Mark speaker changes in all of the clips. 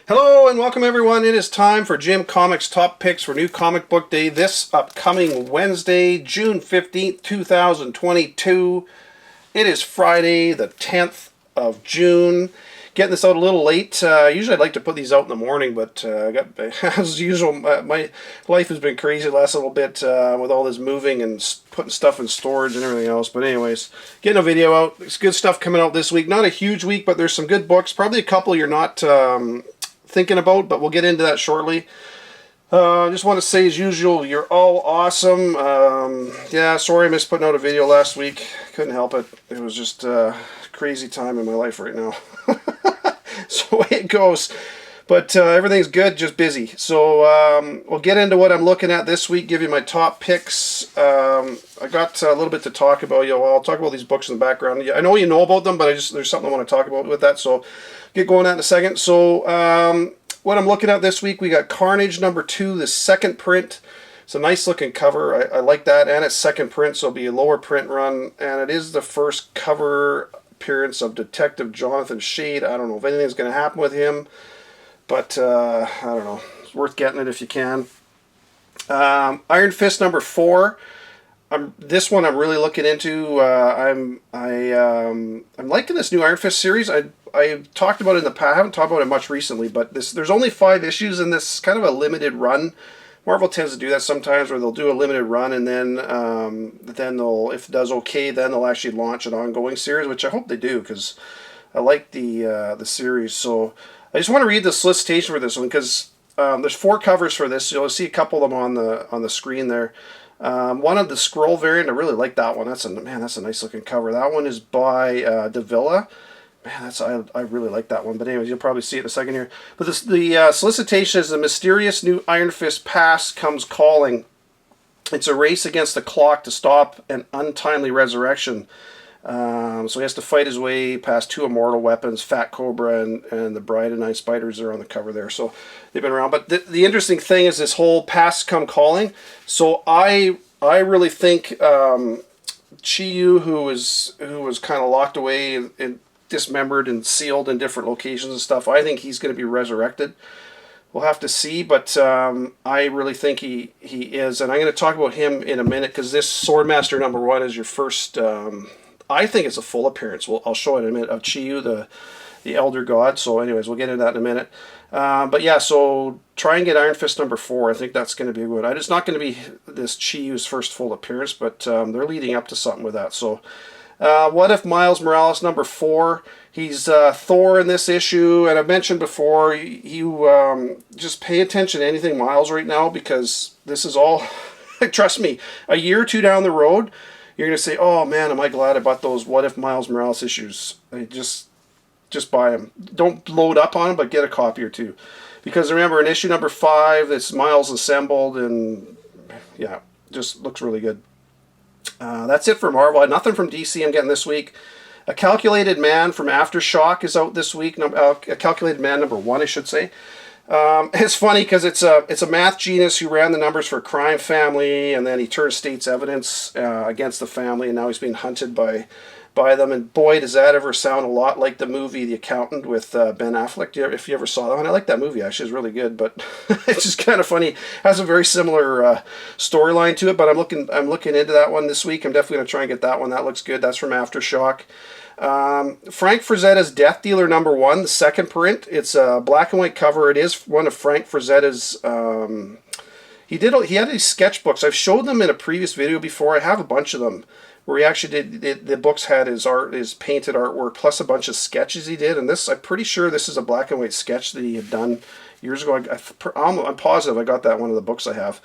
Speaker 1: Hello and welcome everyone. It is time for Jim Comics Top Picks for New Comic Book Day this upcoming Wednesday, June 15th, 2022. It is Friday the 10th of June. Getting this out a little late. Usually I'd like to put these out in the morning, but as usual, my life has been crazy the last little bit with all this moving and putting stuff in storage and everything else. But anyways, getting a video out. There's good stuff coming out this week. Not a huge week, but there's some good books. Probably a couple you're not thinking about, but we'll get into that shortly. I just want to say, as usual, you're all awesome. Yeah, sorry I missed putting out a video last week. Couldn't help it. It was just a crazy time in my life right now. So the way it goes. But everything's good, just busy. So we'll get into what I'm looking at this week, give you my top picks. I got a little bit to talk about. I'll talk about these books in the background. I know you know about them, but there's something I want to talk about with that. So get going on that in a second. So what I'm looking at this week, we got Carnage #2, the second print. It's a nice looking cover. I like that, and it's second print, so it'll be a lower print run. And it is the first cover appearance of Detective Jonathan Shade. I don't know if anything's going to happen with him, but I don't know. It's worth getting it if you can. Iron Fist #4. This one I'm really looking into. I'm liking this new Iron Fist series. I talked about it in the past. I haven't talked about it much recently, but there's only 5 issues in this, kind of a limited run. Marvel tends to do that sometimes, where they'll do a limited run and then they'll, if it does okay, then they'll actually launch an ongoing series, which I hope they do, because I like the series. So I just want to read the solicitation for this one, because there's 4 covers for this. You'll see a couple of them on the screen there. One of the scroll variant, I really like that one. That's a nice looking cover. That one is by Davila. Man, I really like that one. But anyways, you'll probably see it in a second here. But the solicitation is: the mysterious new Iron Fist past comes calling. It's a race against the clock to stop an untimely resurrection. So he has to fight his way past 2 immortal weapons, Fat Cobra and the Bride and Nine Spiders are on the cover there. So they've been around. But the interesting thing is this whole past come calling. So I really think Chiyu, who was kind of locked away and dismembered and sealed in different locations and stuff, I think he's going to be resurrected. We'll have to see, but I really think he is, and I'm going to talk about him in a minute, because this Swordmaster #1 is your first. I think it's a full appearance. I'll show it in a minute, of Chiyu, the Elder God. So, anyways, we'll get into that in a minute. But yeah, so try and get Iron Fist #4. I think that's going to be good. It's not going to be this Chiyu's first full appearance, but they're leading up to something with that. So. What if Miles Morales #4? He's Thor in this issue, and I've mentioned before, you just pay attention to anything Miles right now, because this is all, trust me, a year or 2 down the road, you're going to say, oh man, am I glad I bought those What If Miles Morales issues. Just buy them. Don't load up on them, but get a copy or 2. Because remember, in issue #5, it's Miles assembled, and yeah, just looks really good. That's it for Marvel. I had nothing from DC I'm getting this week. A Calculated Man from Aftershock is out this week. A Calculated Man #1, I should say. It's funny because it's a math genius who ran the numbers for a crime family, and then he turned state's evidence against the family, and now he's being hunted by them. And boy, does that ever sound a lot like the movie The Accountant with Ben Affleck. If you ever saw that one, I like that movie. Actually, it's really good, but it's just kind of funny. It has a very similar storyline to it. But I'm looking into that one this week. I'm definitely going to try and get that one. That looks good. That's from Aftershock. Frank Frazetta's Death Dealer #1, the second print. It's a black and white cover. It is one of Frank Frazetta's. He had these sketchbooks. I've showed them in a previous video before. I have a bunch of them, where he actually did the books had his painted artwork plus a bunch of sketches he did. And this, I'm pretty sure this is a black and white sketch that he had done years ago. I'm positive I got that one of the books I have.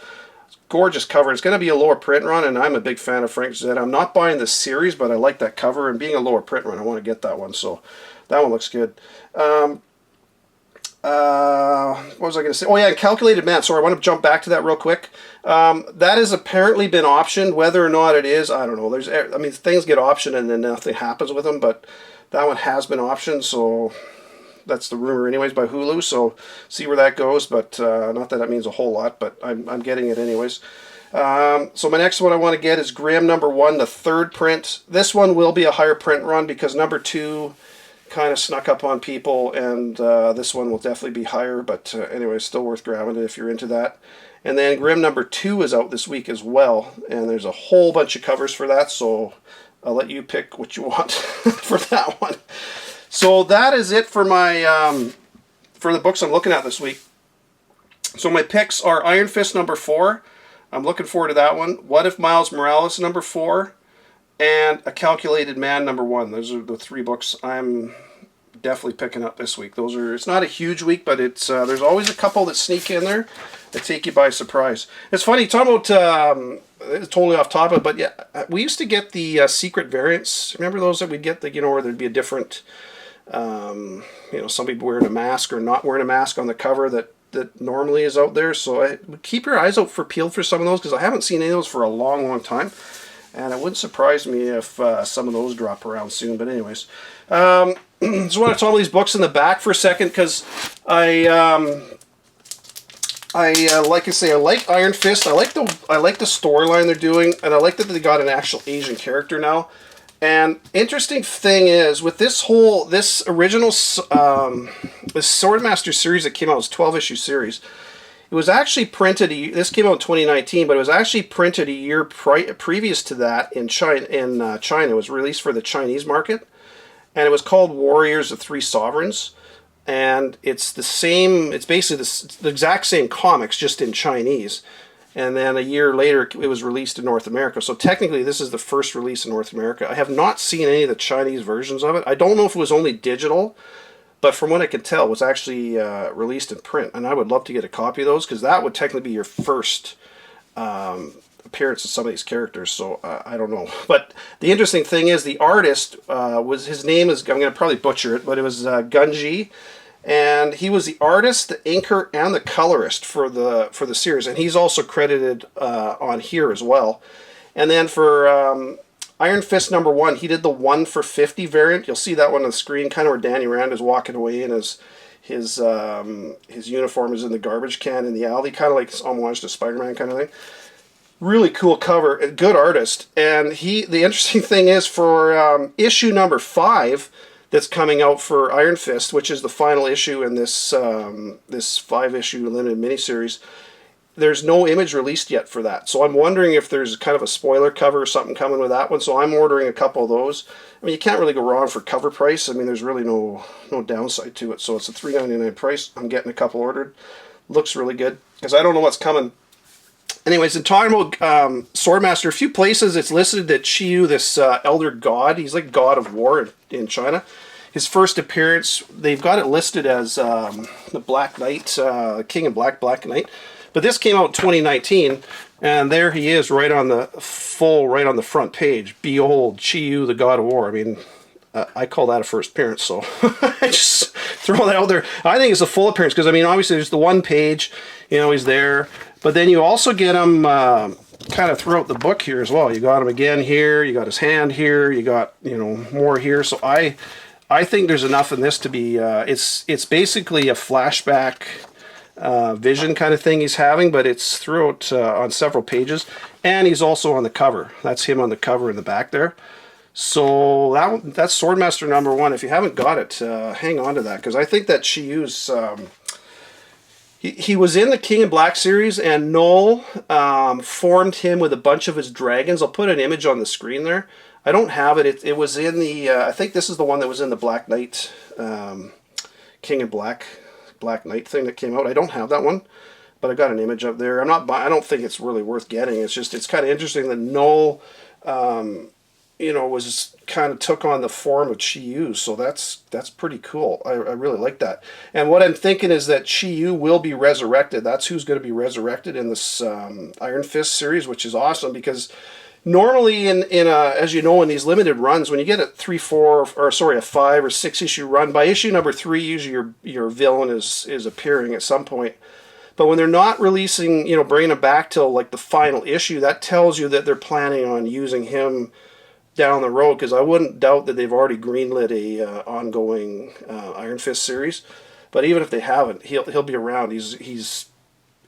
Speaker 1: Gorgeous cover. It's going to be a lower print run, and I'm a big fan of Frank Frazetta. I'm not buying this series, but I like that cover, and being a lower print run, I want to get that one. So that one looks good. What was I going to say? Oh yeah, Calculated Man. Sorry, I want to jump back to that real quick. That has apparently been optioned. Whether or not it is, I don't know. Things get optioned and then nothing happens with them, but that one has been optioned, so that's the rumor anyways, by Hulu. So see where that goes, but not that means a whole lot, but I'm getting it anyways. So my next one I want to get is Grimm #1, the third print. This one will be a higher print run, because #2 kind of snuck up on people, and this one will definitely be higher, but anyway, still worth grabbing it if you're into that. And then Grimm number 2 is out this week as well, and there's a whole bunch of covers for that, so I'll let you pick what you want for that one. So that is it for my for the books I'm looking at this week. So my picks are Iron Fist number 4. I'm looking forward to that one. What If Miles Morales number 4, and A Calculated Man number 1. Those are the 3 books I'm definitely picking up this week. Those are, it's not a huge week, but it's there's always a couple that sneak in there that take you by surprise. It's funny talking about it's totally off topic, but yeah, we used to get the secret variants. Remember those that we'd get, the, you know, where there'd be a different you know, somebody wearing a mask or not wearing a mask on the cover that normally is out there. So keep your eyes out peeled for some of those, because I haven't seen any of those for a long time, and it wouldn't surprise me if some of those drop around soon. But anyways, just want to talk about these books in the back for a second, because like I say, I like Iron Fist. I like the storyline they're doing, and I like that they got an actual Asian character now. And interesting thing is, with this original this Swordmaster series that came out, was a 12-issue series. It was actually printed. This came out in 2019, but it was actually printed a year previous to that in China. It was released for the Chinese market, and it was called Warriors of Three Sovereigns. And it's the same. It's basically the exact same comics, just in Chinese. And then a year later, it was released in North America. So technically, this is the first release in North America. I have not seen any of the Chinese versions of it. I don't know if it was only digital, but from what I can tell, it was actually released in print. And I would love to get a copy of those, because that would technically be your first appearance of some of these characters. So I don't know. But the interesting thing is, the artist his name is, I'm going to probably butcher it, but it was Gunji. And he was the artist, the inker, and the colorist for the series, and he's also credited on here as well. And then for Iron Fist number 1, he did the 1 for 50 variant. You'll see that one on the screen, kind of where Danny Rand is walking away, and his uniform is in the garbage can in the alley, kind of like homage to Spider-Man kind of thing. Really cool cover, a good artist. And the interesting thing is, for issue number 5. That's coming out for Iron Fist, which is the final issue in this 5-issue limited miniseries. There's no image released yet for that, so I'm wondering if there's kind of a spoiler cover or something coming with that one. So I'm ordering a couple of those. I mean, you can't really go wrong for cover price. I mean, there's really no downside to it. So it's a $3.99 price. I'm getting a couple ordered. Looks really good, because I don't know what's coming. Anyways, in talking about Swordmaster, a few places it's listed that Qiyu, this elder god, he's like god of war in China. His first appearance, they've got it listed as the Black Knight, King of Black Knight. But this came out in 2019, and there he is right on the front page. Behold, Qiyu, the god of war. I mean, I call that a first appearance, so I just throw that out there. I think it's a full appearance, because, I mean, obviously there's the one page, you know, he's there. But then you also get him kind of throughout the book here as well. You got him again here, you got his hand here, you got, you know, more here. So I think there's enough in this to be, it's basically a flashback vision kind of thing he's having, but it's throughout on several pages. And he's also on the cover. That's him on the cover in the back there. So that's Swordmaster number 1. If you haven't got it, hang on to that, because I think that Qiyu's... He was in the King in Black series, and Noel formed him with a bunch of his dragons. I'll put an image on the screen there. I don't have it. It was in the... I think this is the one that was in the Black Knight, King in Black Knight thing that came out. I don't have that one, but I got an image up there. I don't think it's really worth getting. It's kind of interesting that Noel... you know, was kind of took on the form of Qiyu, so that's pretty cool. I really like that. And what I'm thinking is that Qiyu will be resurrected. That's who's going to be resurrected in this Iron Fist series, which is awesome, because normally as you know, in these limited runs, when you get a 5 or 6 issue run, by issue number 3, usually your villain is appearing at some point. But when they're not releasing, you know, bringing him back till like the final issue, that tells you that they're planning on using him down the road, because I wouldn't doubt that they've already greenlit a ongoing Iron Fist series. But even if they haven't, he'll be around. He's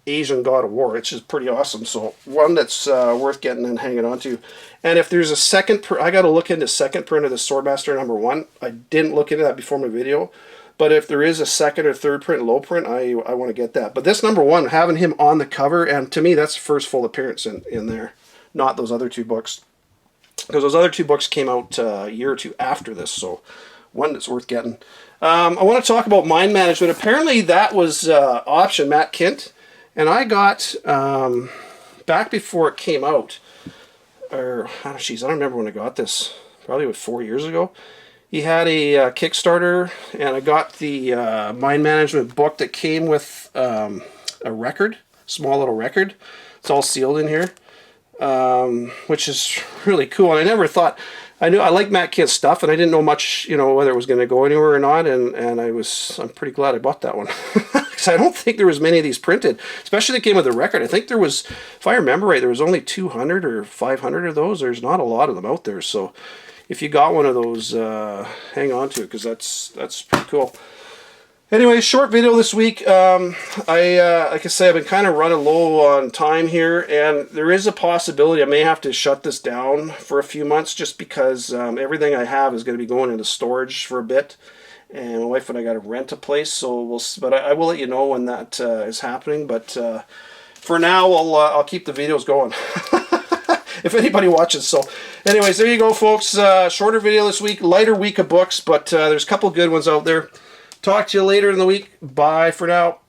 Speaker 1: Asian God of War, which is pretty awesome. So one that's worth getting and hanging on to. And if there's a second, I got to look into second print of the Swordmaster #1. I didn't look into that before my video. But if there is a second or third print, low print, I want to get that. But this #1, having him on the cover, and to me that's the first full appearance in there, not those other two books. Because those other two books came out a year or two after this, so one that's worth getting. I want to talk about Mind Management. Apparently that was option Matt Kint, and I got, back before it came out, or, oh, geez, I don't remember when I got this, probably about 4 years ago. He had a Kickstarter, and I got the Mind Management book that came with a record, small little record. It's all sealed in here, which is really cool. And I never thought, I like Matt Kint's stuff, and I didn't know much, you know, whether it was going to go anywhere or not. And I'm pretty glad I bought that one, because I don't think there was many of these printed, especially that came with the record. I think there was, if I remember right, there was only 200 or 500 of those. There's not a lot of them out there, so if you got one of those, hang on to it, because that's pretty cool. Anyway, short video this week. Like I say, I've been kind of running low on time here, and there is a possibility I may have to shut this down for a few months, just because everything I have is going to be going into storage for a bit, and my wife and I got to rent a place. So but I will let you know when that is happening. But for now, I'll keep the videos going. If anybody watches. So anyways, there you go, folks. Shorter video this week, lighter week of books, but there's a couple good ones out there. Talk to you later in the week. Bye for now.